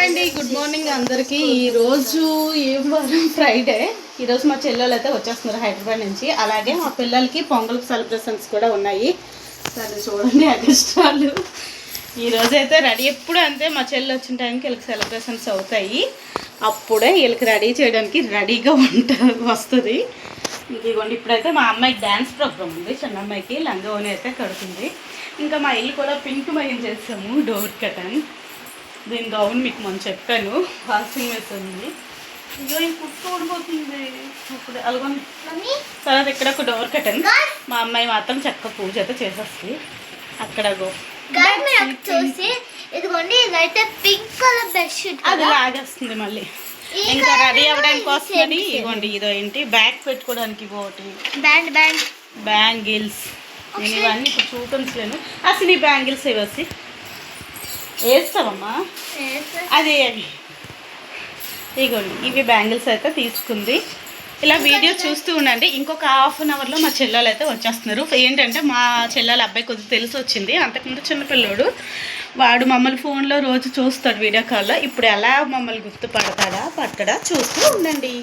Hi అండి, good morning అందరికీ. ఈరోజు ఏం వారం ఫ్రైడే. ఈరోజు మా చెల్లెలు అయితే వచ్చేస్తున్నారు హైదరాబాద్ నుంచి. అలాగే మా పిల్లలకి పొంగల్ సెలబ్రేషన్స్ కూడా ఉన్నాయి. సరే చూడండి అగస్టాలు. ఈరోజు అయితే రెడీ, ఎప్పుడు అంతే మా చెల్లి వచ్చిన టైంకి వీళ్ళకి సెలబ్రేషన్స్ అవుతాయి. అప్పుడే వీళ్ళకి రెడీ చేయడానికి రెడీగా వస్తుంది. ఇదిగోండి, ఇప్పుడైతే మా అమ్మాయికి డ్యాన్స్ ప్రోగ్రామ్ ఉంది. చిన్న అమ్మాయికి లంగోని అయితే కడుతుంది. ఇంకా మా ఇల్లు కూడా పింక్ మయం చేసాము, డోర్ కటన్. దీని గౌన్ మీకు మనం చెప్పాను, వాషింగ్ మెషిన్ ఉంది. ఇదో ఈ కుట్టు ఊడిపోతుంది ఇప్పుడు అలాగొని. తర్వాత ఇక్కడ ఒక డోర్ కటన్. మా అమ్మాయి మాత్రం చక్కగా పూజ అయితే చేసేస్తుంది. అక్కడ అది లాగేస్తుంది మళ్ళీ. ఇంకా రెడీ అవ్వడానికి వస్తుంది. ఇదిగోండి, ఇదో ఏంటి బ్యాగ్ పెట్టుకోవడానికి ఒకటి బ్యాంగిల్స్. నేను ఇవన్నీ ఇప్పుడు చూపించలేను. అసలు ఈ బ్యాంగిల్స్ ఇవ్వసి వేస్తావమ్మా. అదే అవి ఇగోండి, ఇవి బ్యాంగిల్స్ అయితే తీసుకుంది. ఇలా వీడియో చూస్తూ ఉండండి. ఇంకొక హాఫ్ అన్ అవర్లో మా చెల్లెలు అయితే వచ్చేస్తున్నారు. ఏంటంటే మా చెల్లెల అబ్బాయి కొద్దిగా తెలిసి వచ్చింది. అంతకుముందు చిన్నపిల్లోడు, వాడు మమ్మల్ని ఫోన్లో రోజు చూస్తాడు వీడియో కాల్లో. ఇప్పుడు ఎలా మమ్మల్ని గుర్తుపడతాడా పట్టడా చూస్తూ ఉండండి.